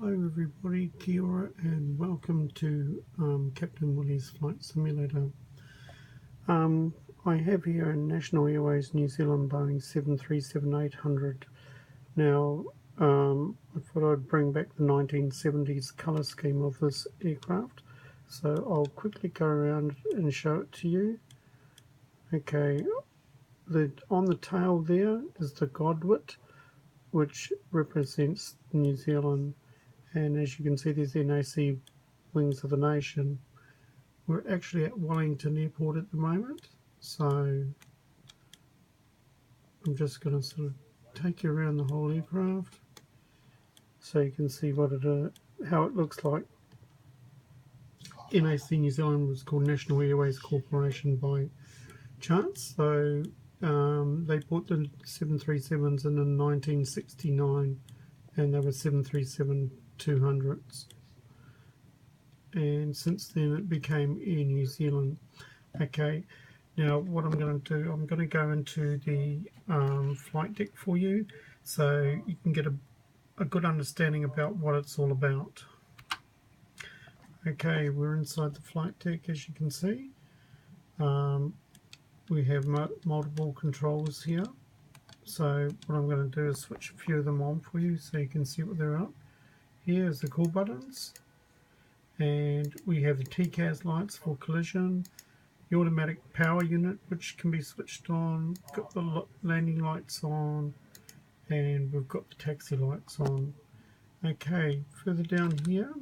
Hello everybody, kia ora, and welcome to Captain Willie's Flight Simulator. I have here a National Airways New Zealand Boeing 737-800. Now, I thought I'd bring back the 1970s colour scheme of this aircraft. So I'll quickly go around and show it to you. Okay, on the tail there is the Godwit, which represents New Zealand. And as you can see, there's NAC Wings of the Nation. We're actually at Wellington Airport at the moment, so I'm just going to sort of take you around the whole aircraft so you can see what how it looks like. NAC New Zealand was called National Airways Corporation by chance, so they bought the 737s in 1969, and they were 737-200s. And since then it became Air New Zealand. Okay, now what I'm going to do, I'm going to go into the flight deck for you so you can get a good understanding about what it's all about. Okay, we're inside the flight deck, as you can see. We have multiple controls here, so what I'm going to do is switch a few of them on for you so you can see what they're up. Here's the call buttons. And we have the TCAS lights for collision, the automatic power unit which can be switched on, got the landing lights on, and we've got the taxi lights on. Okay, further down here,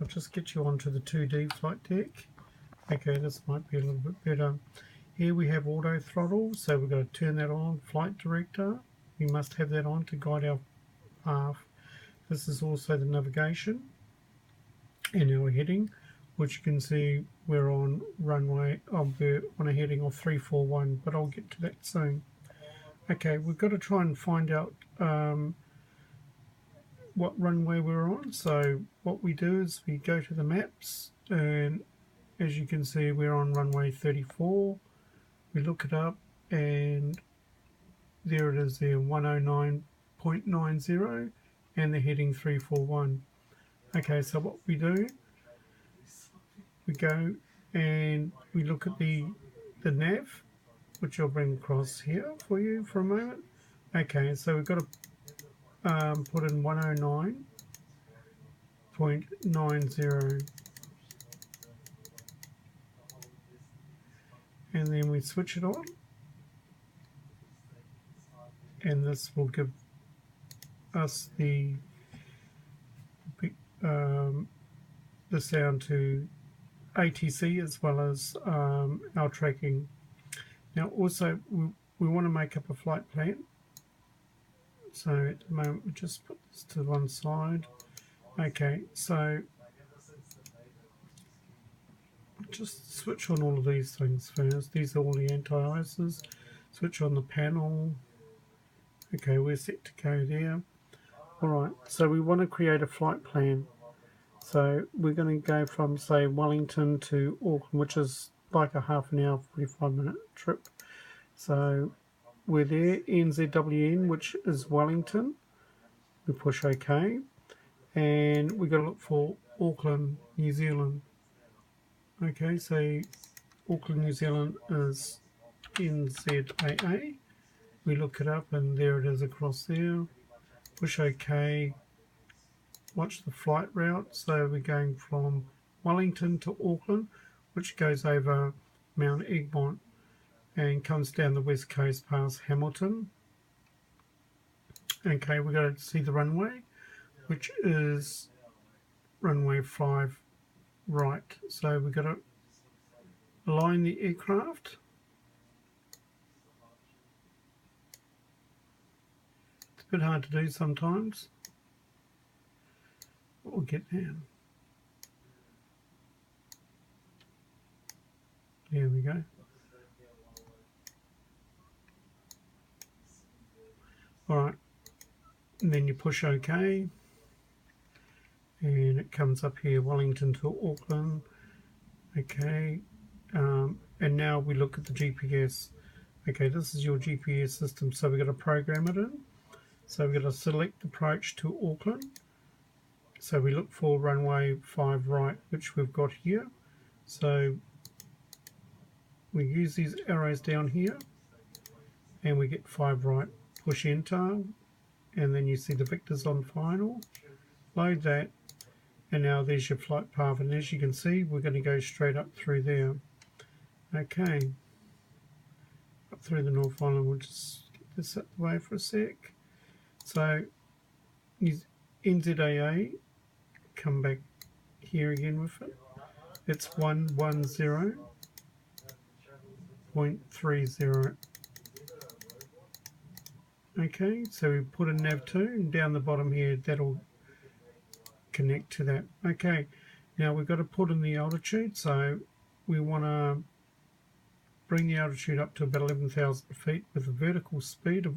I'll just get you onto the 2D flight deck. Okay, this might be a little bit better. Here we have auto throttle, so we've got to turn that on. Flight director, we must have that on to guide our path. This is also the navigation and our heading, which you can see we're on runway, we're on a heading of 341, but I'll get to that soon. Okay, we've got to try and find out what runway we're on. So what we do is we go to the maps, and as you can see we're on runway 34. We look it up and there it is there, 109.90. and the heading 341. Okay, so what we do, we go and we look at the nav, which I'll bring across here for you for a moment. Okay, so we've got to put in 109.90, and then we switch it on, and this will give us the sound to ATC as well as our tracking. Now also we want to make up a flight plan, so at the moment we just put this to one side. Okay, so just switch on all of these things first. These are all the anti-ices. Switch on the panel. Okay, we're set to go there. Alright, so we want to create a flight plan. So we're going to go from, say, Wellington to Auckland, which is like a half an hour, 45-minute trip. So we're there, Nzwn, which is Wellington. We push OK. And we've got to look for Auckland, New Zealand. Okay, so Auckland, New Zealand is Nzaa. We look it up and there it is across there. Push OK, watch the flight route. So we're going from Wellington to Auckland, which goes over Mount Egmont and comes down the west coast past Hamilton. Okay, we've got to see the runway, which is runway 5 right. So we've got to align the aircraft. It's a bit hard to do sometimes. We'll get down. There we go. Alright, and then you push OK, and it comes up here, Wellington to Auckland. Okay, and now we look at the GPS. Okay, this is your GPS system, so we've got to program it in. So we're going to select approach to Auckland. So we look for runway 5 right, which we've got here. So we use these arrows down here and we get 5 right. Push enter and then you see the vectors on final. Load that and now there's your flight path, and as you can see we're going to go straight up through there. Okay, up through the North Island. We'll just get this out of the way for a sec. So Nzaa, come back here again with it. It's 110.30. Okay, so we put a nav2 and down the bottom here that'll connect to that. Okay, now we've got to put in the altitude, so we want to bring the altitude up to about 11,000 feet with a vertical speed of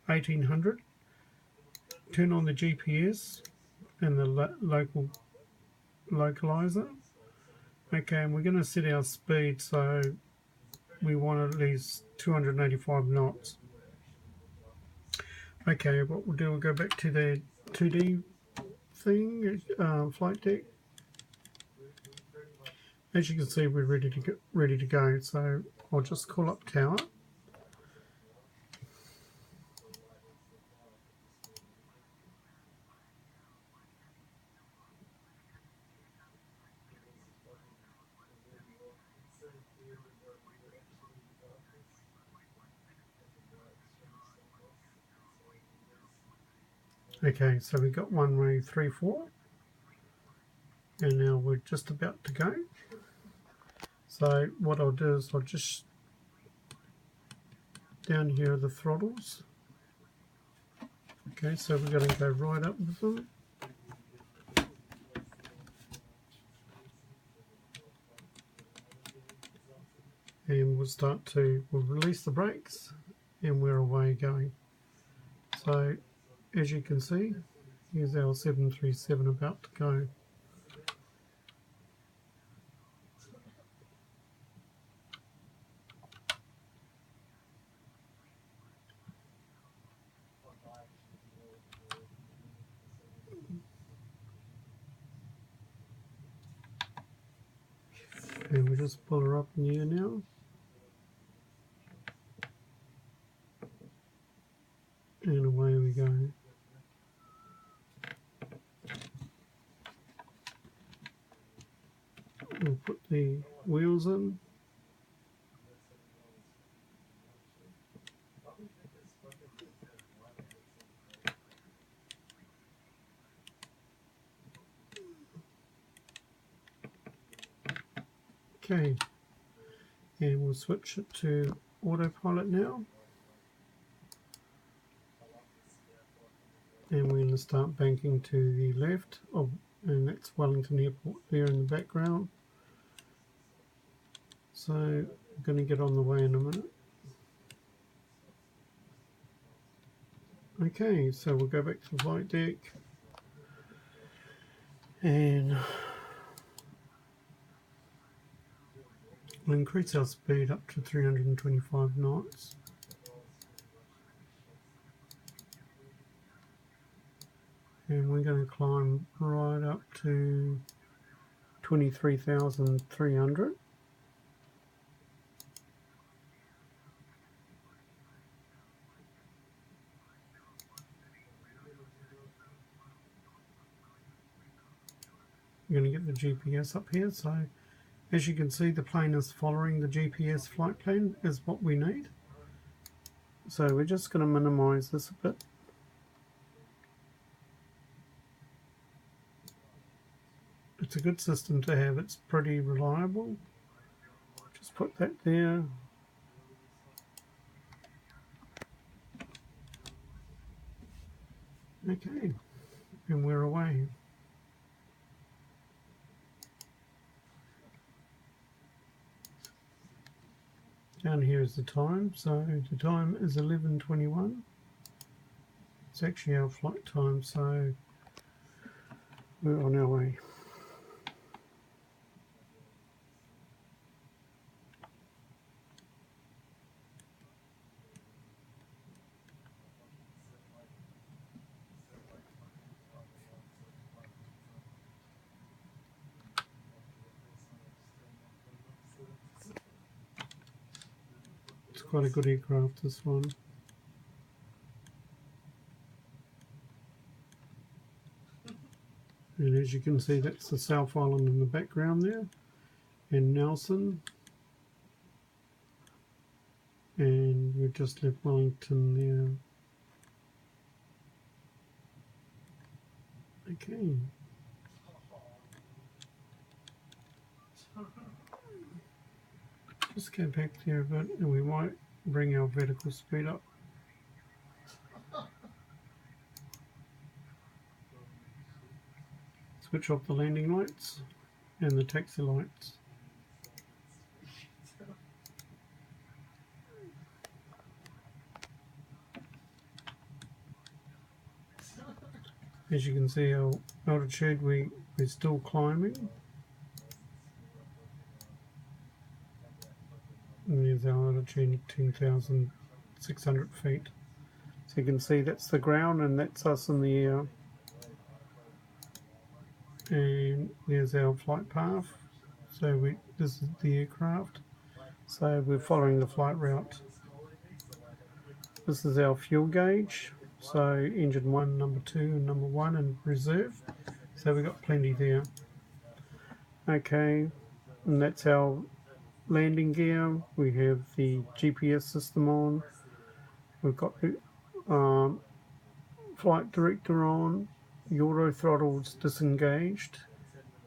1800. Turn on the GPS and the localizer. Okay, and we're going to set our speed, so we want at least 285 knots. Okay, what we'll do, we'll go back to the 2D thing, flight deck. As you can see, we're ready to go. So I'll just call up tower. Okay, so we got runway 34, and now we're just about to go. So what I'll do is I'll just, down here are the throttles. Okay, so we're going to go right up with them. And we'll release the brakes and we're away going. So as you can see, here's our 737 about to go. And we just pull her up in the air now. And away we go. We'll put the wheels in. Okay, and we'll switch it to autopilot now. And we're going to start banking to the left, and that's Wellington Airport there in the background. So I'm going to get on the way in a minute. Okay, so we'll go back to the flight deck and we'll increase our speed up to 325 knots. And we're going to climb right up to 23,300. We're going to get the GPS up here, so as you can see the plane is following the GPS flight plan is what we need. So we're just going to minimize this a bit. It's a good system to have, it's pretty reliable. Just put that there. Okay, and we're away. Down here is the time, so the time is 11:21. It's actually our flight time, so we're on our way. It's quite a good aircraft, this one. And as you can see, that's the South Island in the background there, and Nzwn. And we've just left Wellington there. Okay. Just go back there a bit, and we might bring our vertical speed up. Switch off the landing lights and the taxi lights. As you can see, our altitude, we're still climbing. And there's our altitude, 10,600 feet. So you can see that's the ground and that's us in the air. And there's our flight path. So this is the aircraft. So we're following the flight route. This is our fuel gauge. So engine 1, number 2, and number 1 in reserve. So we've got plenty there. Okay, and that's our landing gear. We have the GPS system on. We've got the flight director on. The auto throttle's disengaged.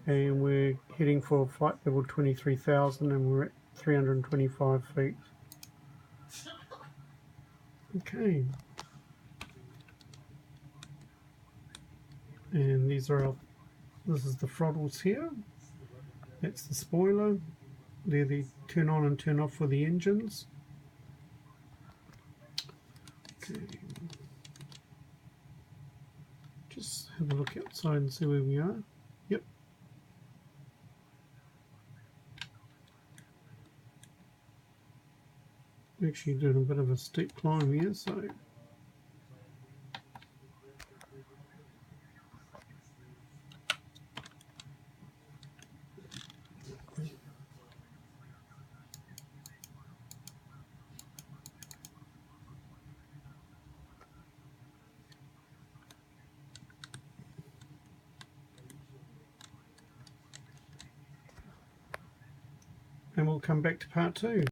And we're heading for flight level 23,000 and we're at 325 feet. Okay. And this is the throttles here. That's the spoiler. They're the turn on and turn off for the engines. Okay. Just have a look outside and see where we are. Yep. We're actually doing a bit of a steep climb here, so and we'll come back to part 2.